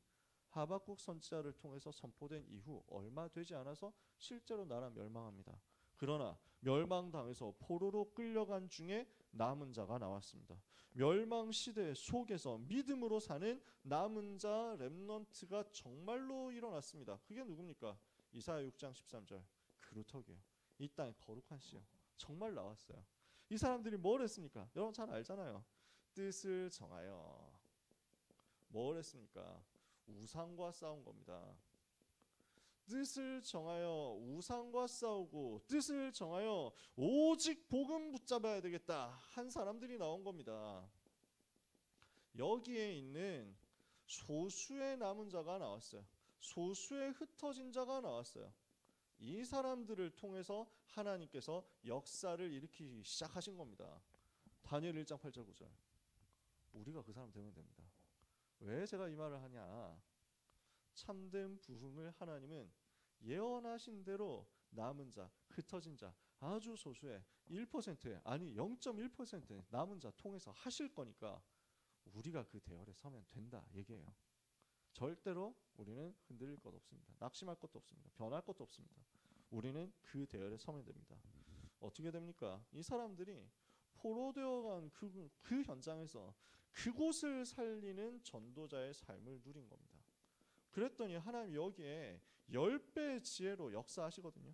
하박국 선지자를 통해서 선포된 이후 얼마 되지 않아서 실제로 나라 멸망합니다. 그러나 멸망당해서 포로로 끌려간 중에 남은 자가 나왔습니다. 멸망 시대 속에서 믿음으로 사는 남은 자 렘넌트가 정말로 일어났습니다. 그게 누굽니까? 이사야 6장 13절. 그루터기요. 이 땅의 거룩한 씨요. 정말 나왔어요. 이 사람들이 뭘 했습니까? 여러분 잘 알잖아요. 뜻을 정하여 뭘 했습니까? 우상과 싸운 겁니다. 뜻을 정하여 우상과 싸우고 뜻을 정하여 오직 복음 붙잡아야 되겠다 한 사람들이 나온 겁니다. 여기에 있는 소수의 남은 자가 나왔어요. 소수의 흩어진 자가 나왔어요. 이 사람들을 통해서 하나님께서 역사를 일으키기 시작하신 겁니다. 다니엘 1장 8절 9절. 우리가 그 사람 되면 됩니다. 왜 제가 이 말을 하냐? 참된 부흥을 하나님은 예언하신 대로 남은 자, 흩어진 자, 아주 소수의 1%의 아니 0.1%의 남은 자 통해서 하실 거니까 우리가 그 대열에 서면 된다 얘기예요. 절대로 우리는 흔들릴 것 없습니다. 낙심할 것도 없습니다. 변할 것도 없습니다. 우리는 그 대열에 서면 됩니다. 어떻게 됩니까? 이 사람들이 포로되어간 그 현장에서 그곳을 살리는 전도자의 삶을 누린 겁니다. 그랬더니 하나님 여기에 10배의 지혜로 역사하시거든요.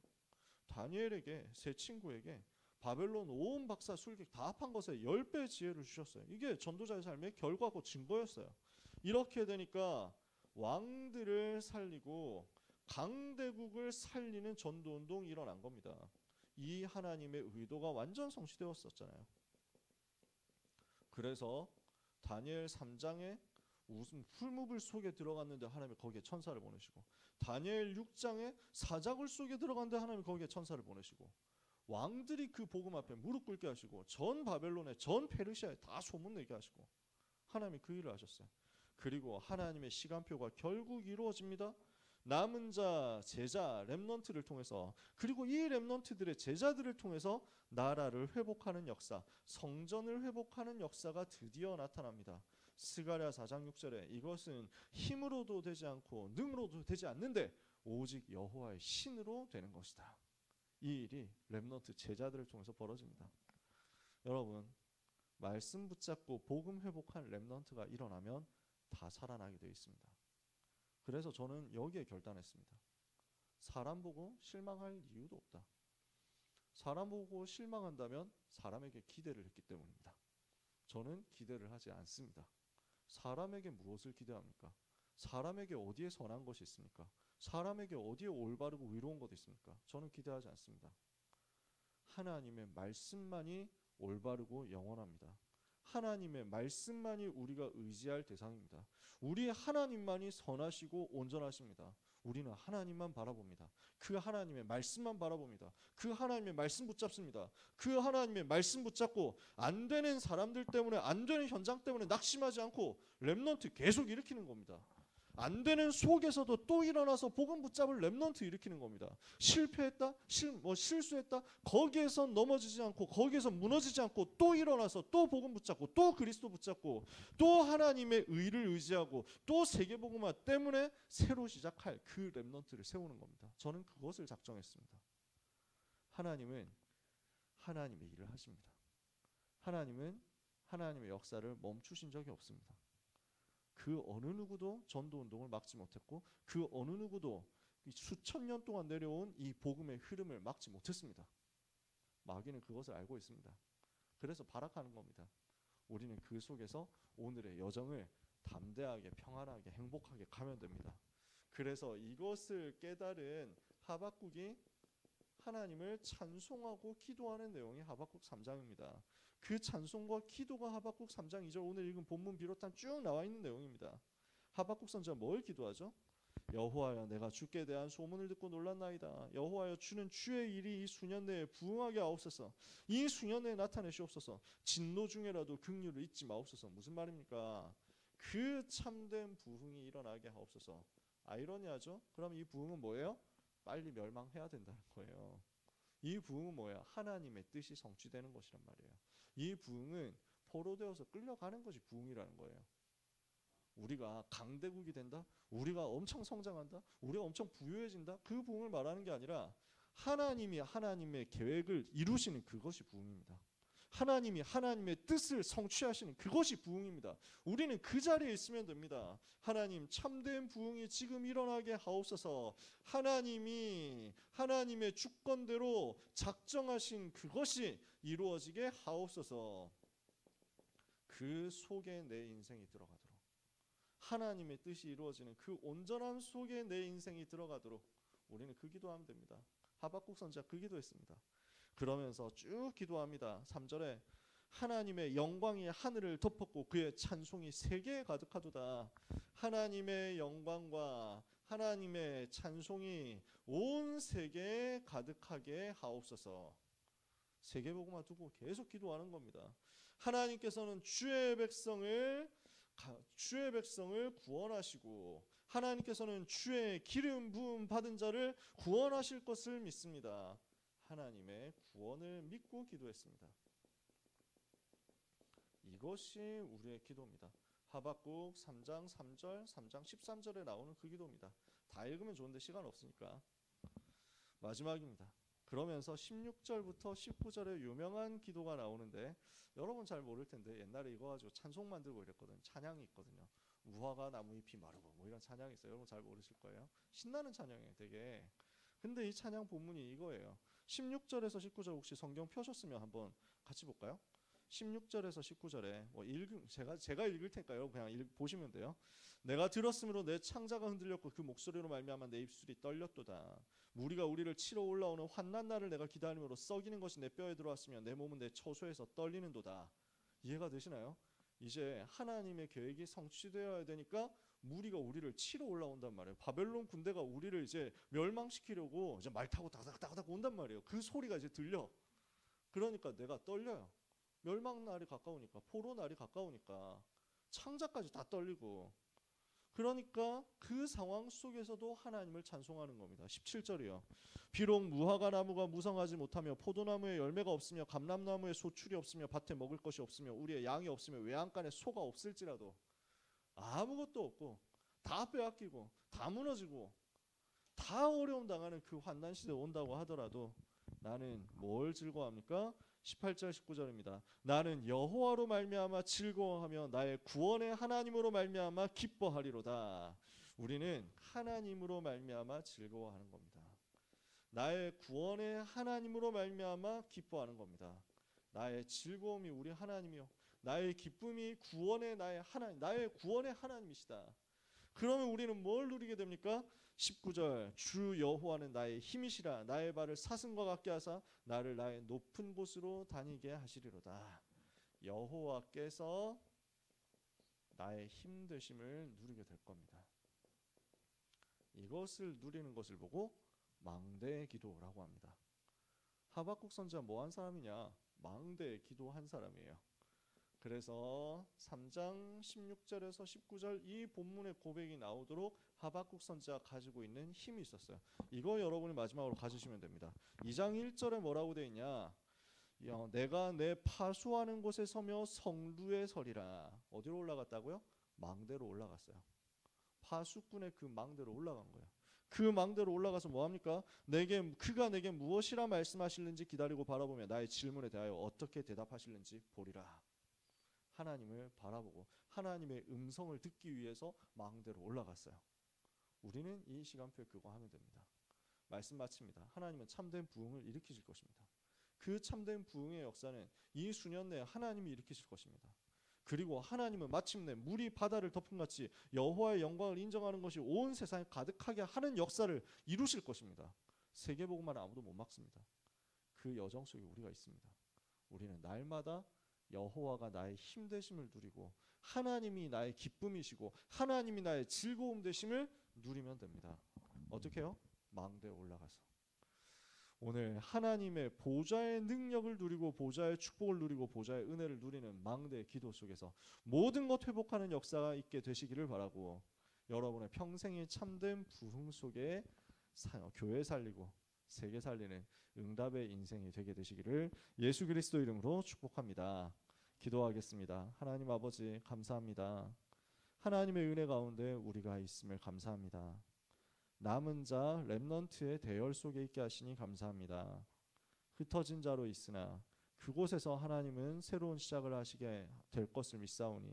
다니엘에게 세 친구에게 바벨론 온 박사 술객 다 합한 것에 10배의 지혜를 주셨어요. 이게 전도자의 삶의 결과고 증거였어요. 이렇게 되니까 왕들을 살리고 강대국을 살리는 전도운동이 일어난 겁니다. 이 하나님의 의도가 완전 성취되었었잖아요. 그래서 다니엘 3장에 무슨 풀무불 속에 들어갔는데 하나님이 거기에 천사를 보내시고, 다니엘 6장에 사자굴 속에 들어갔는데 하나님이 거기에 천사를 보내시고, 왕들이 그 복음 앞에 무릎 꿇게 하시고, 전 바벨론에 전 페르시아에 다 소문내게 하시고, 하나님이 그 일을 하셨어요. 그리고 하나님의 시간표가 결국 이루어집니다. 남은 자, 제자, 렘넌트를 통해서, 그리고 이 렘넌트들의 제자들을 통해서 나라를 회복하는 역사, 성전을 회복하는 역사가 드디어 나타납니다. 스가랴 4장 6절에 이것은 힘으로도 되지 않고 능으로도 되지 않는데 오직 여호와의 신으로 되는 것이다. 이 일이 렘넌트 제자들을 통해서 벌어집니다. 여러분, 말씀 붙잡고 복음 회복한 렘넌트가 일어나면 다 살아나게 되어 있습니다. 그래서 저는 여기에 결단했습니다. 사람 보고 실망할 이유도 없다. 사람 보고 실망한다면 사람에게 기대를 했기 때문입니다. 저는 기대를 하지 않습니다. 사람에게 무엇을 기대합니까? 사람에게 어디에 선한 것이 있습니까? 사람에게 어디에 올바르고 의로운 것이 있습니까? 저는 기대하지 않습니다. 하나님의 말씀만이 올바르고 영원합니다. 하나님의 말씀만이 우리가 의지할 대상입니다. 우리 하나님만이 선하시고 온전하십니다. 우리는 하나님만 바라봅니다. 그 하나님의 말씀만 바라봅니다. 그 하나님의 말씀 붙잡습니다. 그 하나님의 말씀 붙잡고 안 되는 사람들 때문에, 안 되는 현장 때문에 낙심하지 않고 렘넌트 계속 일으키는 겁니다. 안 되는 속에서도 또 일어나서 복음 붙잡을 렘넌트 일으키는 겁니다. 실패했다, 실수했다, 거기에서 넘어지지 않고, 거기에서 무너지지 않고 또 일어나서 또 복음 붙잡고, 또 그리스도 붙잡고, 또 하나님의 의를 의지하고, 또 세계복음화 때문에 새로 시작할 그 렘넌트를 세우는 겁니다. 저는 그것을 작정했습니다. 하나님은 하나님의 일을 하십니다. 하나님은 하나님의 역사를 멈추신 적이 없습니다. 그 어느 누구도 전도운동을 막지 못했고, 그 어느 누구도 수천 년 동안 내려온 이 복음의 흐름을 막지 못했습니다. 마귀는 그것을 알고 있습니다. 그래서 발악하는 겁니다. 우리는 그 속에서 오늘의 여정을 담대하게, 평안하게, 행복하게 가면 됩니다. 그래서 이것을 깨달은 하박국이 하나님을 찬송하고 기도하는 내용이 하박국 3장입니다. 그 찬송과 기도가 하박국 3장 2절 오늘 읽은 본문 비롯한 쭉 나와 있는 내용입니다. 하박국 선지자 뭘 기도하죠? 여호와여, 내가 주께 대한 소문을 듣고 놀랐나이다. 여호와여, 주는 주의 일이 이 수년 내에 부응하게 하옵소서. 이 수년 내에 나타내시옵소서. 진노 중에라도 긍휼을 잊지 마옵소서. 무슨 말입니까? 그 참된 부흥이 일어나게 하옵소서. 아이러니하죠? 그럼 이 부흥은 뭐예요? 빨리 멸망해야 된다는 거예요. 이 부흥은 뭐야? 하나님의 뜻이 성취되는 것이란 말이에요. 이 부흥은 포로되어서 끌려가는 것이 부흥이라는 거예요. 우리가 강대국이 된다? 우리가 엄청 성장한다? 우리가 엄청 부유해진다? 그 부흥을 말하는 게 아니라 하나님이 하나님의 계획을 이루시는 그것이 부흥입니다. 하나님이 하나님의 뜻을 성취하시는 그것이 부흥입니다. 우리는 그 자리에 있으면 됩니다. 하나님, 참된 부흥이 지금 일어나게 하옵소서. 하나님이 하나님의 주권대로 작정하신 그것이 이루어지게 하옵소서. 그 속에 내 인생이 들어가도록, 하나님의 뜻이 이루어지는 그 온전함 속에 내 인생이 들어가도록 우리는 그 기도하면 됩니다. 하박국 선지자 그 기도했습니다. 그러면서 쭉 기도합니다. 3절에 하나님의 영광이 하늘을 덮었고 그의 찬송이 세계에 가득하도다. 하나님의 영광과 하나님의 찬송이 온 세계에 가득하게 하옵소서. 세계복음화 두고 계속 기도하는 겁니다. 하나님께서는 주의 백성을 구원하시고 하나님께서는 주의 기름 부음 받은 자를 구원하실 것을 믿습니다. 하나님의 구원을 믿고 기도했습니다. 이것이 우리의 기도입니다. 하박국 3장 3절, 3장 13절에 나오는 그 기도입니다. 다 읽으면 좋은데 시간 없으니까 마지막입니다. 그러면서 16절부터 19절에 유명한 기도가 나오는데 여러분 잘 모를 텐데 옛날에 이거 가지고 찬송 만들고 이랬거든요. 찬양이 있거든요. 무화과 나무 잎이 마르고 뭐 이런 찬양이 있어요. 여러분 잘 모르실 거예요. 신나는 찬양이에요 되게. 근데 이 찬양 본문이 이거예요. 16절에서 19절 혹시 성경 펴셨으면 한번 같이 볼까요? 16절에서 19절에 뭐 제가 읽을 테니까 여러분 그냥 보시면 돼요. 내가 들었으므로 내 창자가 흔들렸고 그 목소리로 말미암아 내 입술이 떨렸도다. 무리가 우리를 치러 올라오는 환난 날을 내가 기다림으로 썩이는 것이 내 뼈에 들어왔으며 내 몸은 내 처소에서 떨리는도다. 이해가 되시나요? 이제 하나님의 계획이 성취되어야 되니까 무리가 우리를 치러 올라온단 말이에요. 바벨론 군대가 우리를 이제 멸망시키려고 이제 말 타고 다닥다닥 온단 말이에요. 그 소리가 이제 들려. 그러니까 내가 떨려요. 멸망 날이 가까우니까, 포로 날이 가까우니까 창자까지 다 떨리고. 그러니까 그 상황 속에서도 하나님을 찬송하는 겁니다. 17절이요. 비록 무화과 나무가 무성하지 못하며 포도나무에 열매가 없으며 감람나무에 소출이 없으며 밭에 먹을 것이 없으며 우리의 양이 없으며 외양간에 소가 없을지라도, 아무것도 없고 다 빼앗기고 다 무너지고 다 어려움 당하는 그 환난 시대 온다고 하더라도 나는 뭘 즐거워합니까? 18절 19절입니다. 나는 여호와로 말미암아 즐거워하며 나의 구원의 하나님으로 말미암아 기뻐하리로다. 우리는 하나님으로 말미암아 즐거워하는 겁니다. 나의 구원의 하나님으로 말미암아 기뻐하는 겁니다. 나의 즐거움이 우리 하나님이요, 나의 기쁨이 구원의 나의 구원의 하나님이시다. 그러면 우리는 뭘 누리게 됩니까? 19절 주 여호와는 나의 힘이시라. 나의 발을 사슴과 같게 하사 나를 나의 높은 곳으로 다니게 하시리로다. 여호와께서 나의 힘 되심을 누리게 될 겁니다. 이것을 누리는 것을 보고 망대의 기도라고 합니다. 하박국 선지자 뭐한 사람이냐? 망대의 기도한 사람이에요. 그래서 3장 16절에서 19절 이 본문의 고백이 나오도록 하박국 선지자가 가지고 있는 힘이 있었어요. 이거 여러분이 마지막으로 가지시면 됩니다. 2장 1절에 뭐라고 되어 있냐? 내가 내 파수하는 곳에 서며 성루에 서리라. 어디로 올라갔다고요? 망대로 올라갔어요. 파수꾼의 그 망대로 올라간 거예요. 그 망대로 올라가서 뭐합니까? 그가 내게 무엇이라 말씀하실는지 기다리고 바라보며 나의 질문에 대하여 어떻게 대답하실는지 보리라. 하나님을 바라보고 하나님의 음성을 듣기 위해서 망대로 올라갔어요. 우리는 이 시간표에 그거 하면 됩니다. 말씀 마칩니다. 하나님은 참된 부흥을 일으키실 것입니다. 그 참된 부흥의 역사는 이 수년 내에 하나님이 일으키실 것입니다. 그리고 하나님은 마침내 물이 바다를 덮은 같이 여호와의 영광을 인정하는 것이 온 세상에 가득하게 하는 역사를 이루실 것입니다. 세계복음만 아무도 못 막습니다. 그 여정 속에 우리가 있습니다. 우리는 날마다 여호와가 나의 힘 되심을 누리고 하나님이 나의 기쁨이시고 하나님이 나의 즐거움 되심을 누리면 됩니다. 어떻게 해요? 망대에 올라가서 오늘 하나님의 보좌의 능력을 누리고 보좌의 축복을 누리고 보좌의 은혜를 누리는 망대의 기도 속에서 모든 것 회복하는 역사가 있게 되시기를 바라고, 여러분의 평생의 참된 부흥 속에 교회 살리고 세계 살리는 응답의 인생이 되게 되시기를 예수 그리스도 이름으로 축복합니다. 기도하겠습니다. 하나님 아버지 감사합니다. 하나님의 은혜 가운데 우리가 있음을 감사합니다. 남은 자 렘넌트의 대열 속에 있게 하시니 감사합니다. 흩어진 자로 있으나 그곳에서 하나님은 새로운 시작을 하시게 될 것을 믿사오니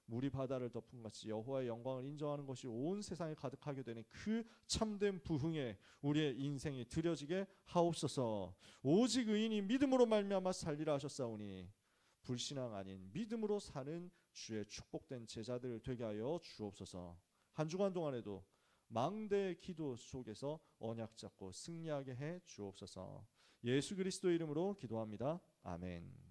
물이 바다를 덮은 같이 여호와의 영광을 인정하는 것이 온 세상에 가득하게 되는 그 참된 부흥에 우리의 인생이 드려지게 하옵소서. 오직 의인이 믿음으로 말미암아 살리라 하셨사오니 불신앙 아닌 믿음으로 사는 주의 축복된 제자들 되게 하여 주옵소서. 한 주간 동안에도 망대의 기도 속에서 언약 잡고 승리하게 해 주옵소서. 예수 그리스도의 이름으로 기도합니다. 아멘.